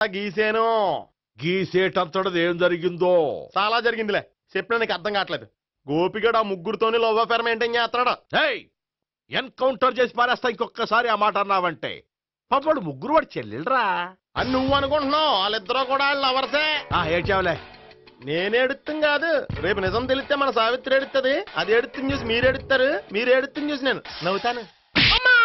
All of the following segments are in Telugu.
గీసేను. గీసేటంతటది ఏం జరిగిందో చాలా జరిగిందిలే, చెప్పినా నీకు అర్థం కావట్లేదు. గోపిగడు ఆ ముగ్గురుతోని లవ్ అఫేర్ మెయింటైన్ చేస్తాడా. ఎన్కౌంటర్ చేసి పారేస్తా ఇంకొకసారి ఆ మాట అన్నావంటే. పాపడు ముగ్గురు వాడు చెల్లెలరా అని నువ్వు అనుకుంటున్నావు, వాళ్ళిద్దరూ కూడా వాళ్ళు లవర్సే. ఏడ్చావులే. నేనేడుతుంది కాదు, రేపు నిజం తెలిస్తే మన సావిత్రి ఎడుతుంది. అది ఎడుతుంది చూసి మీరు ఎడుతారు, మీరు ఎడుతుంది చూసి నేను నవ్వుతాను. అమ్మా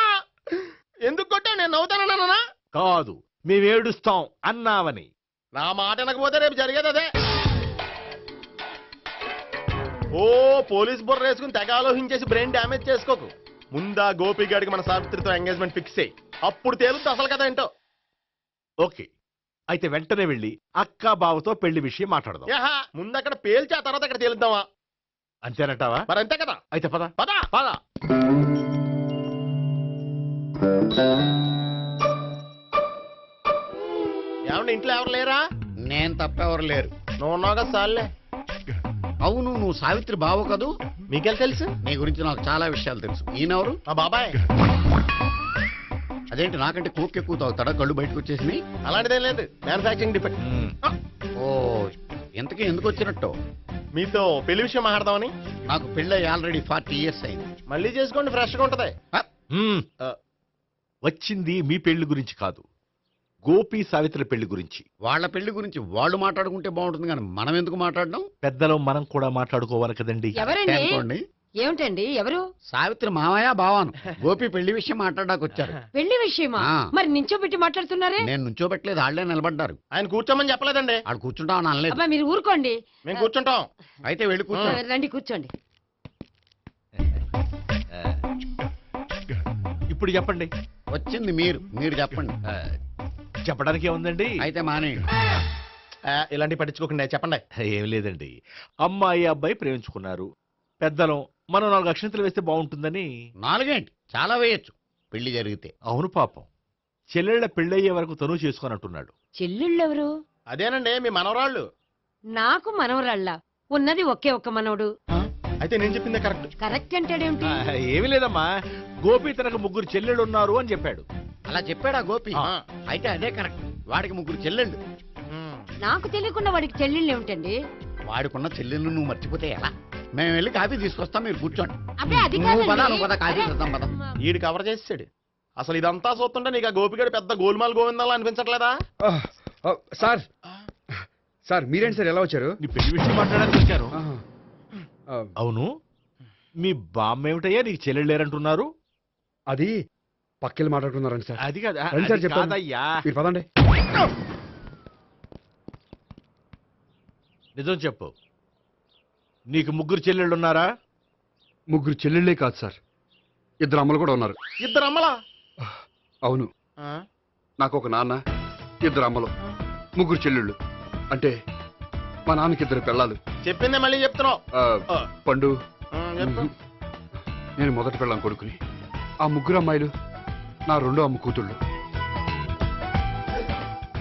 ఎందుకు కొట్టావు? నేను నవ్వుతానన్నా కాదు, మేమేడుస్తాం అన్నావని. నా మాట వినకపోతే రేపు జరిగేది అదే. ఓ పోలీస్ బుర్ర వేసుకుని తెగ ఆలోచించేసి బ్రెయిన్ డ్యామేజ్ చేసుకోకు. ముందా గోపిగాడికి మన సావిత్రితో ఎంగేజ్మెంట్ ఫిక్స్ అయ్యి అప్పుడు తేలుద్ది అసలు కదా ఏంటో. ఓకే, అయితే వెంటనే వెళ్ళి అక్క బావతో పెళ్లి విషయం మాట్లాడదాం. ముందు అక్కడ పేల్చి ఆ తర్వాత అక్కడ తేలుద్దామా? అంతేనంటావా? మరి అంతే కదా. అయితే పద పద పద. ఏమండి ఇంట్లో ఎవరు లేరా? నేను తప్పెవరు లేరు. నువ్వు ఉన్నావు కదా సార్లే. అవును, నువ్వు సావిత్రి బావు కదూ? మీకెళ్ళి తెలుసు? నీ గురించి నాకు చాలా విషయాలు తెలుసు. ఈయనెవరు? మా బాబాయ్. అదేంటి నాకంటే కోక్ ఎక్కువ తాగుతాడా? కళ్ళు బయటకు వచ్చేసినాయి. అలాంటిదేం లేదు, మ్యానుఫాక్చరింగ్ డిఫెక్ట్. ఓ, ఇంతకీ ఎందుకు వచ్చినట్టు? మీతో పెళ్లి విషయం మాట్లాడదామని. నాకు పెళ్ళి ఆల్రెడీ 40 years అయింది. మళ్ళీ చేసుకోండి, ఫ్రెష్ గా ఉంటది. వచ్చింది మీ పెళ్లి గురించి కాదు, గోపి సావిత్రి పెళ్లి గురించి. వాళ్ళ పెళ్లి గురించి వాళ్ళు మాట్లాడుకుంటే బాగుంటుంది, కానీ మనం ఎందుకు మాట్లాడడం? పెద్దలు మనం కూడా మాట్లాడుకోవాలి కదండి. అనుకోండి. ఏమిటండి ఎవరు? సావిత్రి మామయ్య బావాను. గోపి పెళ్లి విషయం మాట్లాడడానికి వచ్చారు. పెళ్లి విషయమా? మరి నించోబెట్టి మాట్లాడుతున్నారే? నేను నుంచోబెట్టలేదు, వాళ్ళే నిలబడ్డారు. ఆయన కూర్చోమని చెప్పలేదండి. వాళ్ళు కూర్చుంటామని అనలేదు. అబ్బా మీరు ఊరుకోండి. మేము కూర్చుంటాం. అయితే వెళ్ళి కూర్చో. రండి కూర్చోండి. ఇప్పుడు చెప్పండి. వచ్చింది మీరు చెప్పండి. చెప్పడానికి ఏముందండి? అయితే మానేయండి. ఇలాంటి పట్టించుకోకుండా చెప్పండి. ఏం లేదండి, అమ్మాయి అబ్బాయి ప్రేమించుకున్నారు. పెద్దలం మనం 4 అక్షంతలు వేస్తే బాగుంటుందని. 4 ఏంటి, చాలా వేయచ్చు పెళ్లి జరిగితే. అవును పాపం, చెల్లెళ్ళ పెళ్ళయ్యే వరకు తను చేసుకొని అంటున్నాడు. చెల్లెళ్ళెవరు? అదేనండి మీ మనవరాళ్ళు. నాకు మనవరాళ్ళ ఉన్నది ఒకే ఒక్క మనవడు. అయితే నేను చెప్పిందే కరెక్ట్. కరెక్ట్ అంటాడేమిటి? ఏమీ లేదమ్మా, గోపి తనకు 3 చెల్లెళ్ళు ఉన్నారు అని చెప్పాడు. అలా చెప్పాడా గోపి? అయితే అదే కరెక్ట్. వాడికి 3 చెల్లెళ్ళు. నాకు తెలియకుండా వాడికి చెల్లెళ్ళు ఏమిటండి? వాడికున్న చెల్లెళ్ళు నువ్వు మర్చిపోతే ఎలా? మేము వెళ్ళి కాఫీ తీసుకొస్తాం, మీరు కూర్చోండి. అబ్బే అది కాఫీ చేద్దాం పద. ఈడు కవర్ చేసాడు. అసలు ఇదంతా చూస్తుంటే నీకు ఆ గోపిగడు పెద్ద గోల్మాల్ గోవిందాలు అనిపించట్లేదా? సార్ సార్ మీరేంటి సార్ ఎలా వచ్చారు? నీ పెళ్లి విషయం మాట్లాడడానికి వచ్చాను. అవును, మీ బామ్మ ఏమిటయ్యా నీకు చెల్లెళ్ళు లేరంటున్నారు? అది పక్కెళ్ళి మాట్లాడుకున్నారండి సార్. అది కాదు రండి సార్, చెప్తాను. కాదయ్యా, మీరు పదండి. నిజం చెప్పు, నీకు 3 చెల్లెళ్ళు ఉన్నారా? 3 చెల్లెళ్ళే కాదు సార్, 2 అమ్మలు కూడా ఉన్నారు. 2 అమ్మలా? అవును, నాకు ఒక నాన్న, 2 అమ్మలు, 3 చెల్లెళ్ళు. అంటే మా నాన్నకి 2 పిల్లలు. చెప్పిందే మళ్ళీ చెప్తున్నావు. పండు, నేను మొదటి పిల్లం కొడుకుని. ఆ 3 అమ్మాయిలు నా 2వ అమ్మ కూతుళ్ళు.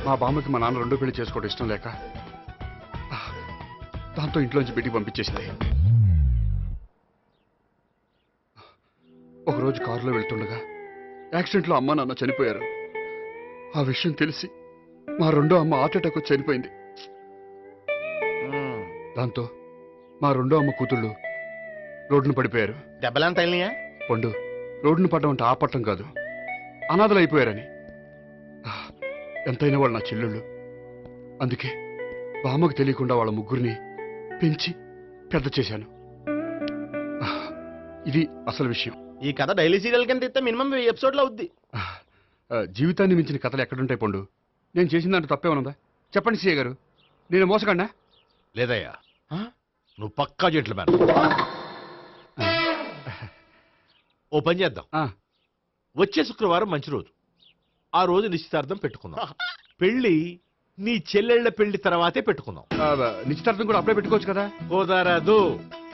మా బామ్మకి మా నాన్న 2వ పెళ్లి చేసుకోవడం ఇష్టం లేక దాంతో ఇంట్లోంచి బిడ్డికి పంపించేసింది. ఒకరోజు కారులో వెళ్తుండగా యాక్సిడెంట్లో అమ్మ నాన్న చనిపోయారు. ఆ విషయం తెలిసి మా 2వ అమ్మ హార్ట్ అటాక్ వచ్చి చనిపోయింది. దాంతో మా 2వ అమ్మ కూతుళ్ళు రోడ్డును పడిపోయారు. దెబ్బలంత అయినాయా? పండు, రోడ్డును పడ్డం అంటే ఆపట్టం కాదు, అనాథలు అయిపోయారని. ఎంతైనా వాళ్ళు నా చెల్లెళ్ళు. అందుకే బామ్మకు తెలియకుండా వాళ్ళ 3 పెంచి పెద్ద చేశాను. ఇది అసలు విషయం. ఈ కథ డైలీ సీరియల్ కింద ఇస్తే మినిమం ఎపిసోడ్ లో అవుద్ది. జీవితాన్ని మించిన కథలు ఎక్కడుంటాయి పండు? నేను చేసిన దాంట్లో తప్పేమనుందా? చెప్పండి సీఏ గారు, నేను మోసగండా? లేదయ్యా, నువ్వు పక్కా జెంట్లమ్యాన్. ఓ పని చేద్దాం, వచ్చే శుక్రవారం మంచి రోజు, ఆ రోజు నిశ్చితార్థం పెట్టుకుందాం. పెళ్లి నీ చెల్లెళ్ల పెళ్లి తర్వాతే పెట్టుకుందాం. నిశ్చితార్థం కూడా అప్పుడే పెట్టుకోవచ్చు కదా? కుదరదు,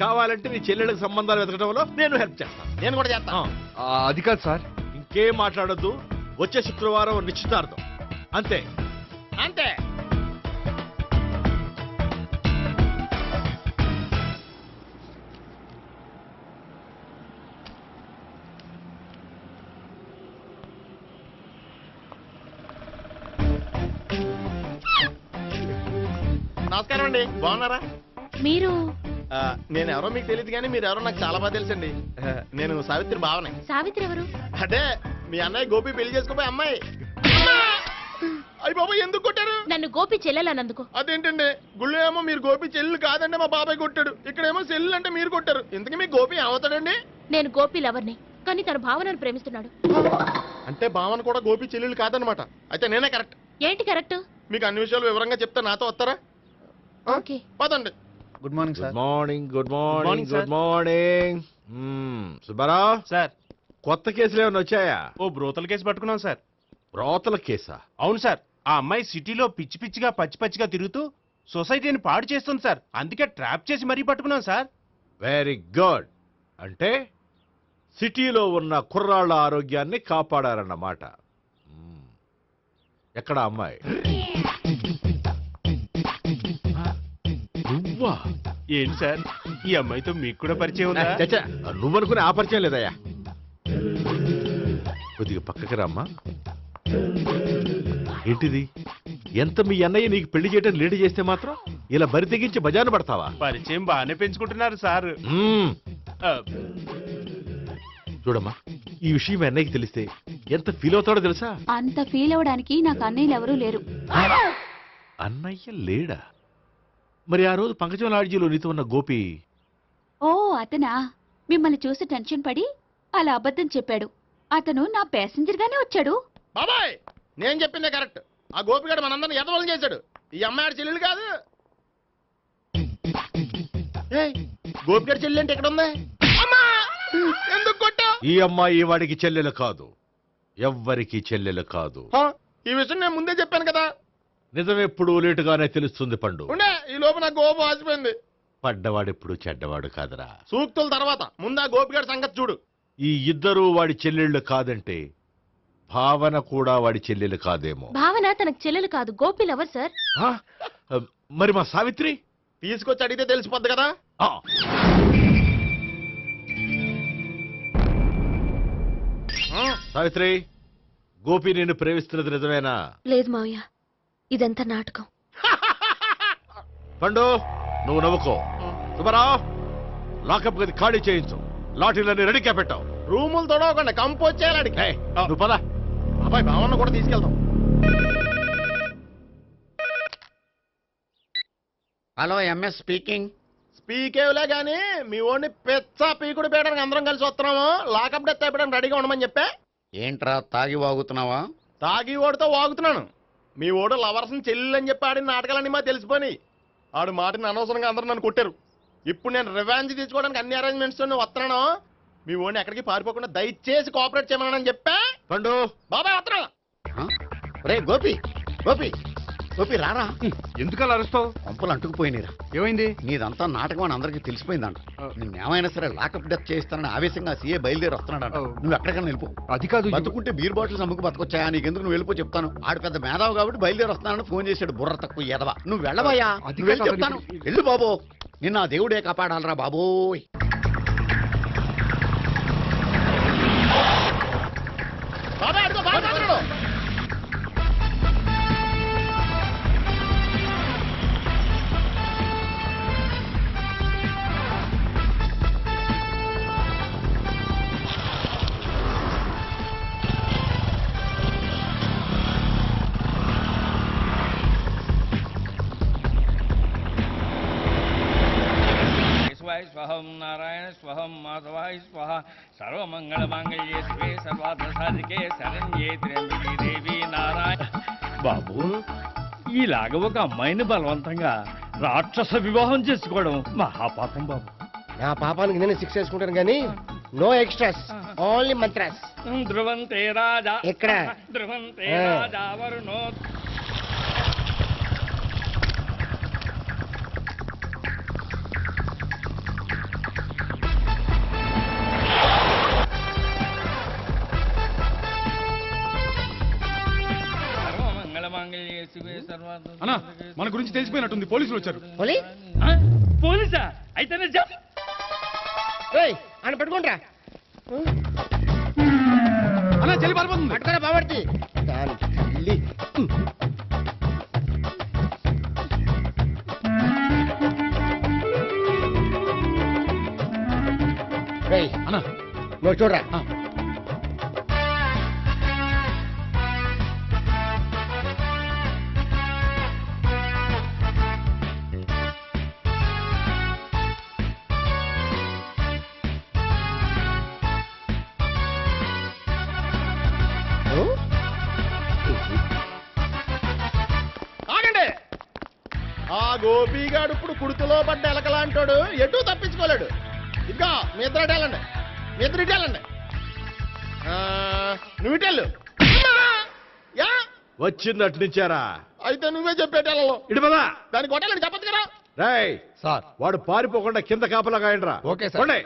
కావాలంటే నీ చెల్లెళ్ళకి సంబంధాలు వెతకడంలో నేను హెల్ప్ చేస్తాను. నేను కూడా చేస్తాను. అది కాదు సార్. ఇంకేం మాట్లాడొద్దు, వచ్చే శుక్రవారం నిశ్చితార్థం, అంతే అంతే. నమస్కారం అండి, బాగున్నారా? మీరు నేను ఎవరో మీకు తెలియదు కానీ మీరు ఎవరో నాకు చాలా బాగా తెలుసండి. నేను సావిత్రి బావనే. సావిత్రి ఎవరు? అంటే మీ అన్నయ్య గోపి పెళ్లి చేసుకోపోయి అమ్మాయి. అయ్యి బాబాయ్ ఎందుకు కొట్టారు? నన్ను గోపి చెల్లెలన్నందుకు. అదేంటండి, గుళ్ళు ఏమో మీరు గోపి చెల్లు కాదండి మా బాబాయ్ కొట్టాడు, ఇక్కడేమో చెల్లు అంటే మీరు కొట్టారు. ఇంతకీ మీ గోపి ఏమవుతాడండి? నేను గోపి లవర్ని, కానీ తన భావనను ప్రేమిస్తున్నాడు. అంటే భావన కూడా గోపి చెల్లెలు కాదనమాట. అయితే నేనే కరెక్ట్. ఏంటి కరెక్ట్? మీకు అన్ని విషయాలు వివరంగా చెప్తే నాతో వస్తారా? ఓకే పదండి. Good morning good sir. Morning, good morning, morning, sir. Good morning. Subbarao, sir, కొత్త కేసులు ఏమైనా వచ్చాయా? ఓ బ్రోతల కేసు పట్టుకున్నాం సార్. రోతల కేసా? అవును సార్, ఆ అమ్మాయి సిటీలో పిచ్చి పిచ్చిగా పచ్చి పచ్చిగా తిరుగుతూ సొసైటీని పాడు చేస్తుంది సార్. అందుకే ట్రాప్ చేసి మరీ పట్టుకున్నాం సార్. Very good. అంటే సిటీలో ఉన్న కుర్రాళ్ళ ఆరోగ్యాన్ని కాపాడారన్నమాట. ఎక్కడ అమ్మాయి? నువ్వా? ఏంటి సార్, ఈ అమ్మాయితో మీకు కూడా పరిచయం ఉందా? చచ్చా, నువ్వనుకునే ఆ పరిచయం లేదయ్యా. కొద్దిగా పక్కకి రామ్మా. ఏంటిది? ఎంత మీ అన్నయ్య నీకు పెళ్లి చేయడం లేట్ చేస్తే మాత్రం ఇలా బరి తెగించి బజారు పడతావా? పరిచయం బాగానే పెంచుకుంటున్నారు సార్. ఆ, చూడమ్మా, ఈ విషయం మీ అన్నయ్యకి తెలిస్తే ఎంత ఫీల్ అవుతాడో తెలుసా? అంత ఫీల్ అవడానికి నాకు అన్నయ్యలు ఎవరూ లేరు. అన్నయ్య లేడా? మరి ఆ రోజు పంకజం లాడ్జీలో నీతో ఉన్న గోపి? ఓ అతనా? మిమ్మల్ని చూసి టెన్షన్ పడి అలా అబద్ధం చెప్పాడు. అతను నా ప్యాసింజర్ గానే వచ్చాడు. బాబాయ్ నేను చెప్పిందే కరెక్ట్. ఆ గోపిగాడు మనందరిని ఎదవలం చేశాడు. ఈ అమ్మాయి చెల్లెలు కాదు. ఏయ్, గోపిగాడి చెల్లి అంటే ఎక్కడ ఉంది? అమ్మా! ఎందుకు కొట్టావ్? ఈ అమ్మాయి వాడికి చెల్లెలు కాదు, ఎవ్వరికి చెల్లెలు కాదు. ఈ విషయం నేను ముందే చెప్పాను కదా. నిజమెప్పుడు లేటుగానే తెలుస్తుంది పండు. ఉండే ఈ లోపు నాకు గోపు ఆసిపోయింది. పడ్డవాడెప్పుడు చెడ్డవాడు కాదురా. సూక్తుల తర్వాత ముందు ఆ గోపిగాడి సంగతి చూడు. ఈ ఇద్దరూ వాడి చెల్లెళ్ళు కాదంటే భావన కూడా వాడి చెల్లెలు కాదేమో. భావన తనకు చెల్లెలు కాదు, గోపి లవర్ సార్. ఆ? మరి మా సావిత్రి? తీసుకొచ్చి అడిగితే తెలిసిపోద్ది కదా. ఆ. సావిత్రి, గోపి నిన్ను ప్రేమిస్తున్నది నిజమేనా? లేదు మావయ్య, ఇదంతా నాటకం. పండు, నువ్వు నవ్వుకో. సుబ్బారావు, లాకప్ గది ఖాళీ చేయించు. లాఠీలన్నీ రెడీగా పెట్టావు. రూములు తొడవకుండా కంపోజ్ చేయాలి అడిగి. ఏయ్, నువ్వు పద. అబ్బాయి భావన కూడా తీసుకెళ్తాం. Hello, MS speaking. స్పీకేవ్లే గానీ మీ ఓడిని పెచ్చ పీకుడు పేయడానికి అందరం కలిసి వస్తున్నాము. లాకప్ డెత్ అయిపోయడానికి రెడీగా ఉండమని చెప్పే. ఏంట్రా తాగి వాగుతున్నావా? తాగి ఓడితో వాగుతున్నాను. మీ ఓడు లవర్స్ని చెల్లెని చెప్పి ఆడిన నాటకాలన్నీ మా తెలిసిపోయి ఆడు మాటని అనవసరంగా అందరూ నన్ను కొట్టారు. ఇప్పుడు నేను రివెంజ్ తీసుకోవడానికి అన్ని అరేంజ్మెంట్స్ వస్తున్నాను. మీ ఓడిని ఎక్కడికి పారిపోకుండా దయచేసి కోఆపరేట్ చేయమని చెప్పా. పండు, బాబాయ్ వస్తున్నా. రే గోపి, గోపి, గోపి రారా. ఎందుకలా అరుస్తావు? పంపులు అంటుకుపోయినరా. ఏమైంది? నీదంతా నాటకం అని అందరికీ తెలిసిపోయిందంట. నిన్నేమైనా సరే లాకప్ డెత్ చేయిస్తానని ఆవేశంగా సీఏ బయలుదేరి వస్తున్నాడంట. నువ్వు ఎక్కడికైనా వెళ్ళిపో. అది కాదు. బతుకుంటే బీర్ బాటిల్స్ అమ్ముకు బతకొచ్చాయా? నీకెందుకు, నువ్వు వెళ్ళిపో చెప్తాను. ఆడు పెద్ద మేధావు కాబట్టి బయలుదేరి వస్తానని ఫోన్ చేశాడు. బుర్ర తక్కువ ఎదవా. నువ్వు వెళ్ళవయ్యా. అది నువ్వు వెళ్ళి కాదు, చెప్తాను. వెళ్ళు బాబో, నిన్న ఆ దేవుడే కాపాడాలరా బాబోయ్. బాబాయ్ అడుగు, బాబాయ్ అడుగు. స్వహం నారాయణ స్వహం మాధవాయ స్వహ సర్వమంగళమాంగళ్యే శివే సర్వార్థ సాధికే శరణ్యే త్ర్యంబకే దేవి నారాయణ. బాబు, ఇలాగ ఒక అమ్మాయిని బలవంతంగా రాక్షస వివాహం చేసుకోవడం మహాపాపం బాబు. నా పాపానికి నేను శిక్ష వేసుకుంటాను కానీ నో ఎక్స్ట్రాస్, ఓన్లీ మంత్రాస్. ధ్రువంతే రాజా ఎక్కడ? ధ్రువంతే రాజా వరుణో. అన్నా, మన గురించి తెలిసిపోయినట్టుంది. పోలీసులు వచ్చారు. పోలీసా? అయితేనే జప్. ఆయన పెట్టుకుంటా అన్నా, చెల్లి పారిపోతుంది. పట్టుకురా బాబర్తి. దాని తల్లి. నువ్వు చూడరా. ఆగండి. ఆ గోపిగాడు ఇప్పుడు కుడుతులో పడ్డ ఎలకలాంటాడు, ఎటు తప్పించుకోలేడు. ఇదిగో మీ ఇద్దరు ఇటేళ్ళండి, మీ ఇద్దరు ఇటేళ్ళండి. నువ్వు ఇటెళ్ళు. యా వచ్చిందటు నుంచారా? అయితే నువ్వే చెప్పేటెళ్ళలో ఇటు పదా. దానికి కొట్టాలని చెప్పచ్చు కదా. రేయ్ సార్. వాడు పారిపోకుండా కింద కాపలా కాయండిరా. Okay sir. పోండి.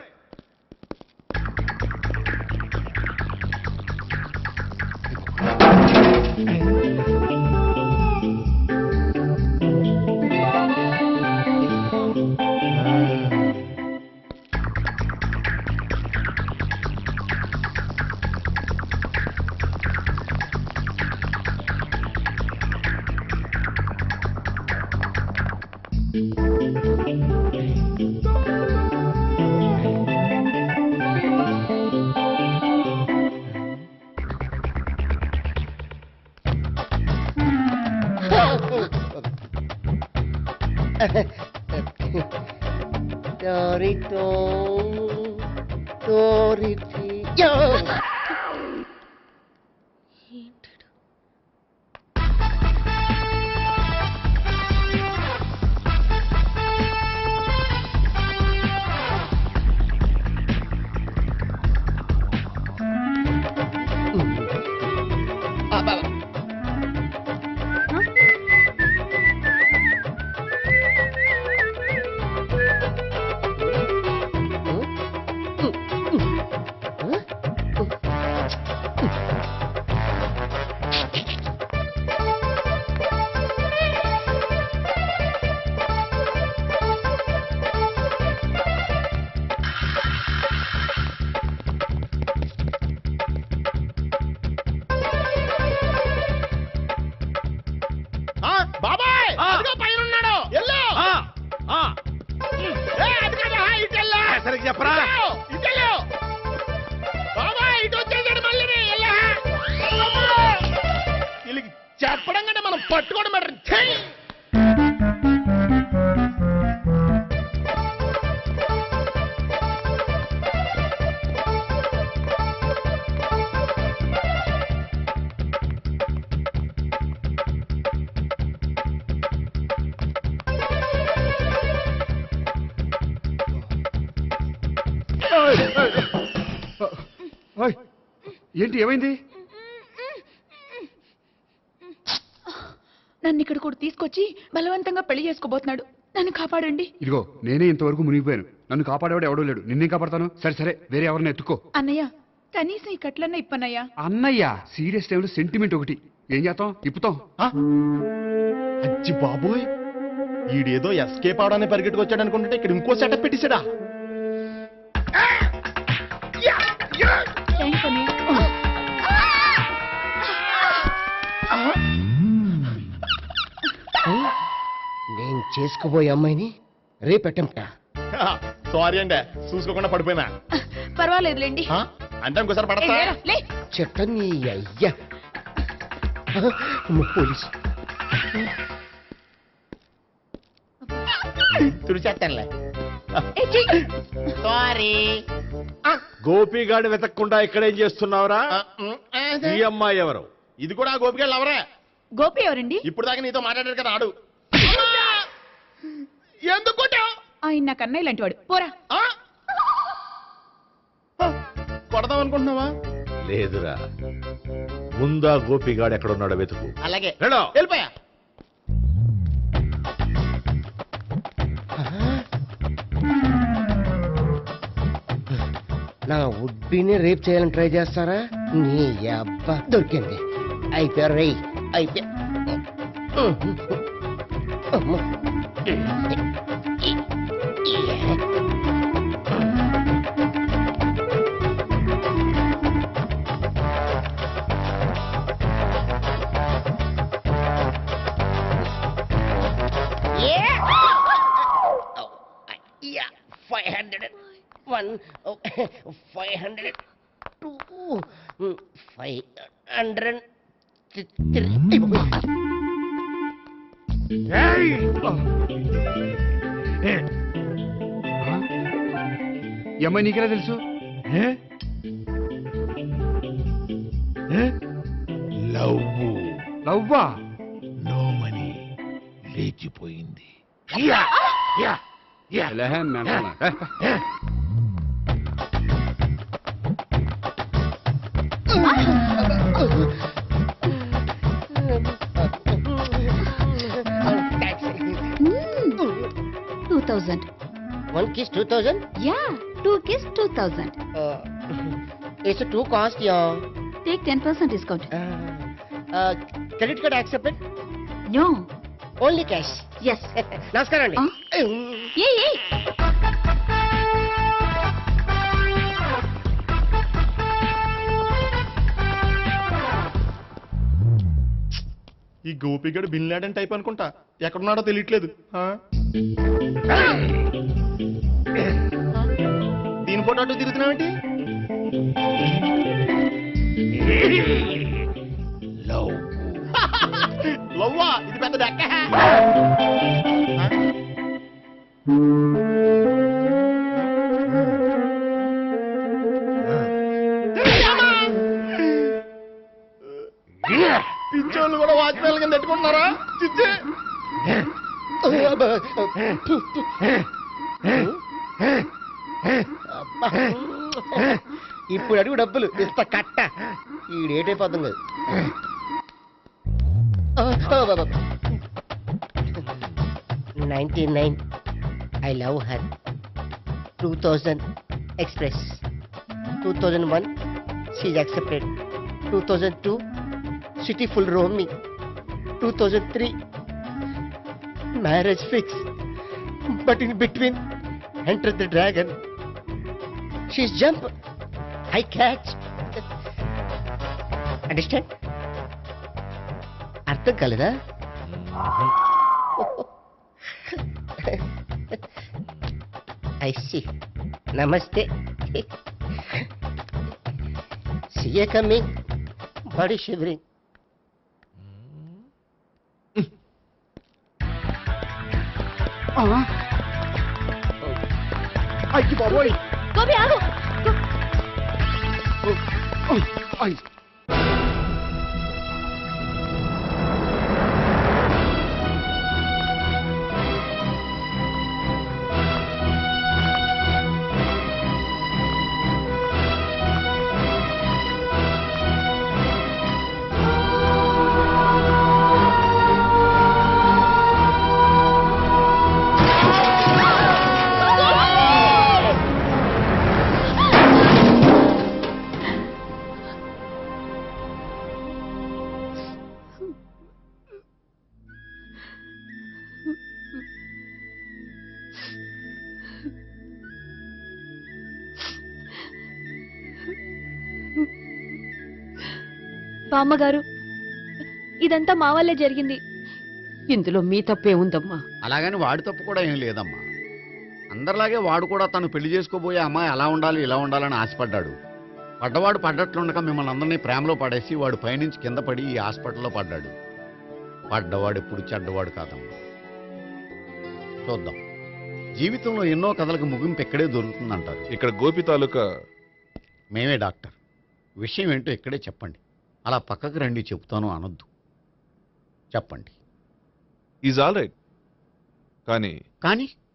బాబాయ్ అదిగో పైన ఉన్నాడు. ఎల్లు. అది కదా ఇటెల్లా. సరిగ్గా చెప్పరా? ఇటెల్లు. బాబాయ్ ఇటు వచ్చేసాడు మళ్ళీ. వీళ్ళకి చెప్పడం కంటే మనం పట్టుకోవడం బెటర్. ఏంటి ఏమైంది? నన్ను ఇక్కడ కూడా తీసుకొచ్చి బలవంతంగా పెళ్లి చేసుకోబోతున్నాడు. నన్ను కాపాడండి. ఇదిగో నేనే ఇంతవరకు మునిగిపోయాను. నన్ను కాపాడేవాడు ఎవడో లేడు. నిన్నేం కాపాడతాను? సరే సరే వేరే ఎవరిని ఎత్తుకో. అన్నయ్య కనీసం ఈ కట్లన్నా ఇప్పన్నయ్యా. అన్నయ్య సీరియస్ టైంలో సెంటిమెంట్ ఒకటి. ఏం చేస్తాం? ఇప్పుతాం. అచ్చి బాబోయ్, ఈడేదో ఎస్కేప్ అవడానికి పరిగెట్టుకొచ్చాడు అనుకుంటే ఇక్కడ ఇంకో సెటప్ పెట్టేశాడా? థ్యాంక్స్ అన్నయ్య. నేను చేసుకోబోయే అమ్మాయిని రేపెట్టంట. సారీ అండి, చూసుకోకుండా పడిపోయినా. పర్వాలేదులేండి. అంటే ఇంకోసారి పడతా. లే. చెట్టని అయ్యా పోలీసు తుడిచేస్తానులే. సారీ. గోపిగాడిని వెతకకుండా ఇక్కడేం చేస్తున్నావురా? ఈ అమ్మాయి ఎవరు? ఇది కూడా గోపిగాళ్ళు ఎవరే? గోపి ఎవరండి? ఇప్పుడు దాకా నీతో మాట్లాడారు కదా ఆడు. ఎందుకు కొట్టావ్? ఆయన నాకు అన్నయ్య లాంటి వాడు. పోరా. కొడదాం అనుకుంటున్నావా? లేదురా, ముందా గోపిగాడు ఎక్కడున్నాడో వెతుకు. అలాగే వెళ్ళో. వెళ్ళిపోయా. నా ఉడ్బీని రేప్ చేయాలని ట్రై చేస్తారా? నీ అబ్బా దొరికింది. అయిపోయారు రేయ్, అయిపోయా. 1 500 2 500 ఈ అమ్మాయి నీకెలా తెలుసు? లవ్వా? లోమని లేచిపోయింది. ఎలా మెంటనా? Taxi. 2000. 1 kiss 2000. Yeah 2 kiss 2000. It's a 2 cost, yeah. Take 10% discount. Credit card accepted? No. Only cash. Yes. నమస్కారం అండి. ఏ ఈ గోపిగడు బిన్ లాడెన్ టైప్ అనుకుంటా, ఎక్కడున్నాడో తెలియట్లేదు. దీని ఫోటో అటు తిరుగుతున్నావేంటి? లవ్వా? ఇది పెద్ద డెక్క. పిచ్చోళ్ళు కూడా వాచ్మెన్ కింద పెట్టుకుంటున్నారా? చిచ్చే ఇప్పుడు అడుగు డబ్బులు ఇంత కట్ట ఈ డేట్ అయిపోతుంది కదా. 99 I love her. 2000 express. 2001 she's accepted. 2002 city full roaming. 2003 marriage fix. But in between enter the dragon. She's jump. I catch. Understand? అర్థం కాలేదా? I see. Namaste. See you coming. Body shivering. అయ్యి బాబోయ్! గోపి ఆగు. అయ్ బామ్మగారు, ఇదంతా మా వల్లే జరిగింది. ఇందులో మీ తప్పే ఉందమ్మా. అలాగని వాడి తప్పు కూడా ఏం లేదమ్మా. అందరిలాగే వాడు కూడా తను పెళ్లి చేసుకోబోయే అమ్మాయి అలా ఉండాలి ఇలా ఉండాలని ఆశపడ్డాడు. పడ్డవాడు పడ్డట్లుండగా మిమ్మల్ని అందరినీ ప్రేమలో పడేసి వాడు పైనుంచి కింద పడి ఈ హాస్పిటల్లో పడ్డాడు. పడ్డవాడు ఎప్పుడు చెడ్డవాడు కాదమ్మా. చూద్దాం, జీవితంలో ఎన్నో కథలకు ముగింపు ఇక్కడే దొరుకుతుందంటారు. ఇక్కడ గోపి తాలూకా మేమే డాక్టర్. విషయం ఏంటో ఇక్కడే చెప్పండి. అలా పక్కకు రండి చెప్తాను అనొద్దు. చెప్పండి. Is all right. కానీ కానీ